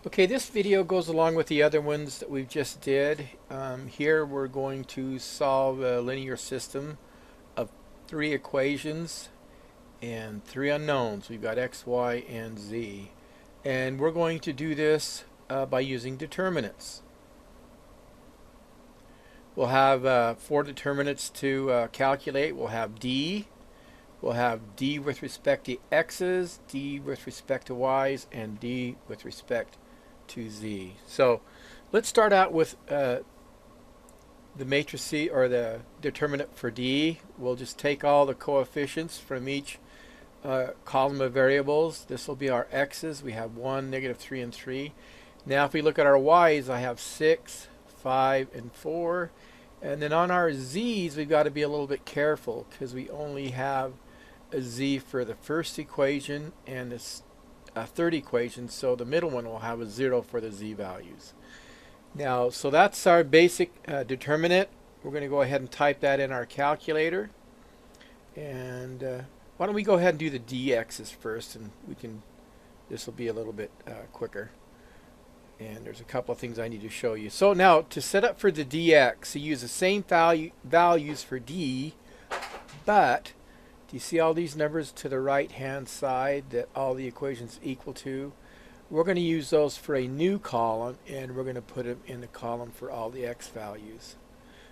Okay, this video goes along with the other ones that we've just did. Here we're going to solve a linear system of three equations and three unknowns. We've got x, y, and z. And we're going to do this by using determinants. We'll have four determinants to calculate. We'll have d. We'll have d with respect to x's, d with respect to y's, and d with respect to z. So let's start out with the matrix or the determinant for d. We'll just take all the coefficients from each column of variables. This will be our x's. We have 1, -3, and 3. Now if we look at our y's, I have 6, 5, and 4. And then on our z's, we've got to be a little bit careful because we only have a z for the first equation and this third equation, so the middle one will have a 0 for the z values. Now, so that's our basic determinant. We're going to go ahead and type that in our calculator. And why don't we go ahead and do the dx's first, and this will be a little bit quicker. And there's a couple of things I need to show you. So now, to set up for the dx, you use the same values for d, but do you see all these numbers to the right hand side that all the equations equal to? We're going to use those for a new column, and we're going to put them in the column for all the x values.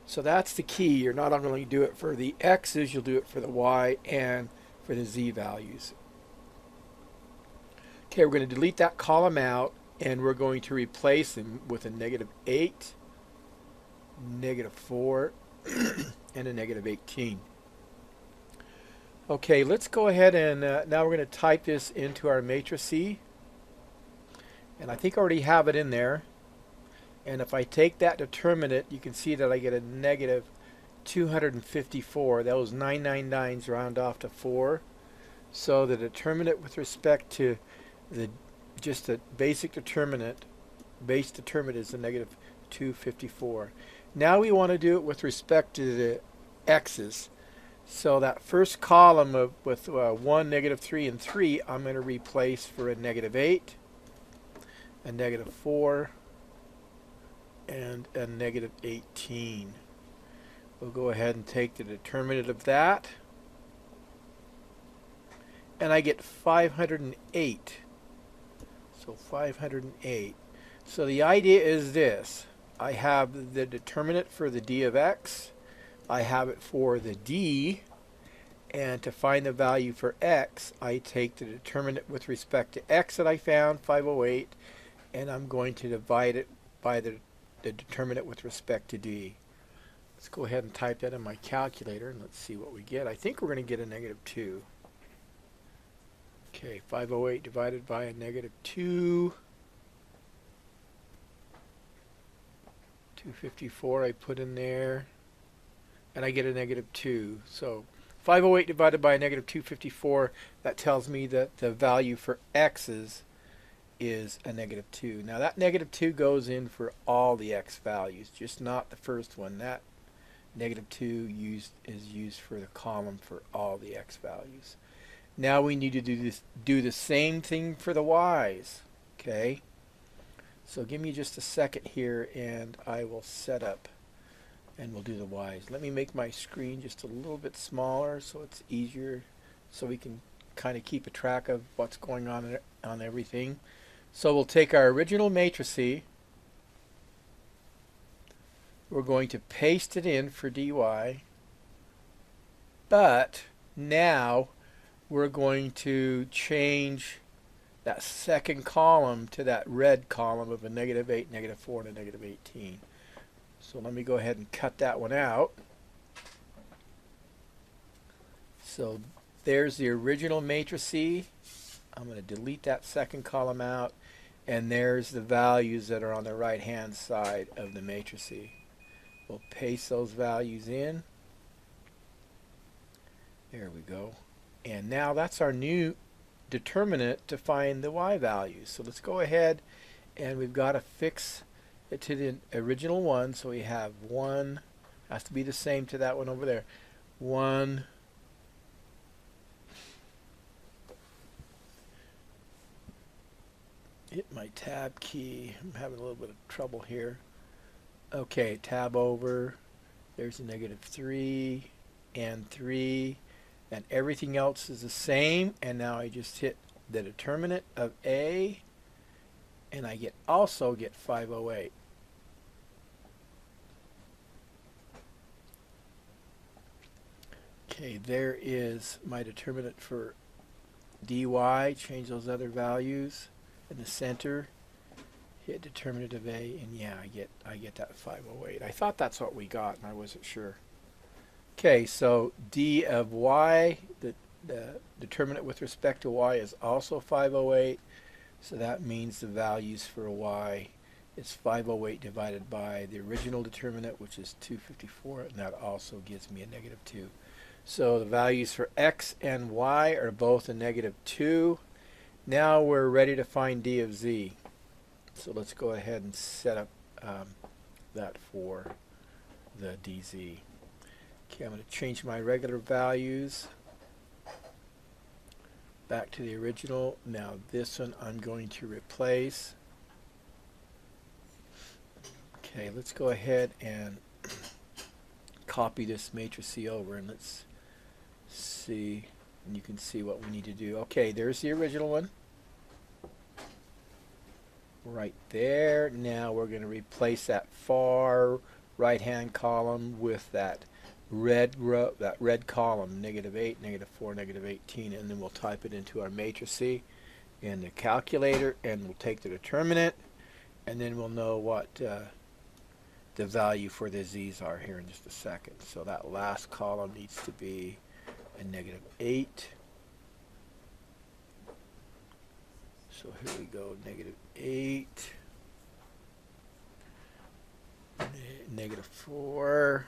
So that's the key. You're not only do it for the x's, you'll do it for the y and for the z values. Okay, we're going to delete that column out, and we're going to replace them with a -8, -4, and a -18. Okay, let's go ahead and now we're going to type this into our matrices. And I think I already have it in there. And if I take that determinant, you can see that I get a -254. Those 999s round off to 4. So the determinant with respect to just the basic determinant, base determinant is a -254. Now we want to do it with respect to the x's. So that first column with 1, -3, and 3, I'm going to replace for a -8, a -4, and a -18. We'll go ahead and take the determinant of that, and I get 508. So 508. So the idea is this. I have the determinant for the d of x. I have it for the d, and to find the value for x, I take the determinant with respect to x that I found, 508, and I'm going to divide it by the determinant with respect to d. Let's go ahead and type that in my calculator, and let's see what we get. I think we're going to get a -2. Okay, 508 divided by a -2. 254 I put in there, and I get a -2. So 508 divided by a -254, that tells me that the value for x's is a -2. Now that -2 goes in for all the x values, just not the first one. That -2 is used for the column for all the x values. Now we need to do the same thing for the y's. Okay, so give me just a second here, and I will set up, and we'll do the y's. Let me make my screen just a little bit smaller so it's easier, so we can kind of keep a track of what's going on everything. So we'll take our original matrices. We're going to paste it in for dy, but now we're going to change that second column to that red column of a -8, -4, and a -18. So let me go ahead and cut that one out. So there's the original matrices. I'm going to delete that second column out, and there's the values that are on the right hand side of the matrices. We'll paste those values in. There we go. And now that's our new determinant to find the y values. So let's go ahead, and we've got to fix it to the original one. So we have 1, has to be the same to that one over there. 1, hit my tab key. I'm having a little bit of trouble here. Okay, tab over. There's a -3 and 3, and everything else is the same. And now I just hit the determinant of A, and I also get 508. Okay, there is my determinant for dy. Change those other values in the center. Hit determinant of A, and yeah, I get that 508. I thought that's what we got, and I wasn't sure. Okay, so d of y, the determinant with respect to y is also 508. So that means the values for y is 508 divided by the original determinant, which is 254, and that also gives me a -2. So the values for x and y are both a -2. Now we're ready to find d of z. So let's go ahead and set up that for the dz. Okay, I'm going to change my regular values back to the original. Now this one I'm going to replace. Okay, let's go ahead and copy this matrix over, and let's see, and you can see what we need to do. Okay, there's the original one right there. Now we're going to replace that far right hand column with that red row, that red column, -8, -4, -18, and then we'll type it into our matrix in the calculator, and we'll take the determinant, and then we'll know what the value for the z's are here in just a second. So that last column needs to be a -8. So here we go, -8, -4,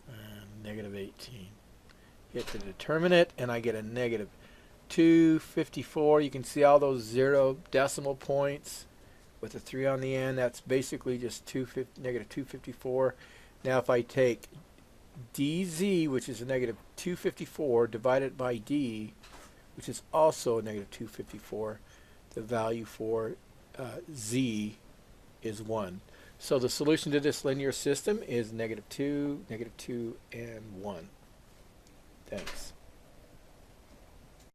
and -18. Hit the determinant, and I get a -254. You can see all those 0 decimal points with a 3 on the end. That's basically just -254. Now if I take dz, which is a -254, divided by d, which is also a -254, the value for z is 1. So the solution to this linear system is -2, -2, and 1. Thanks.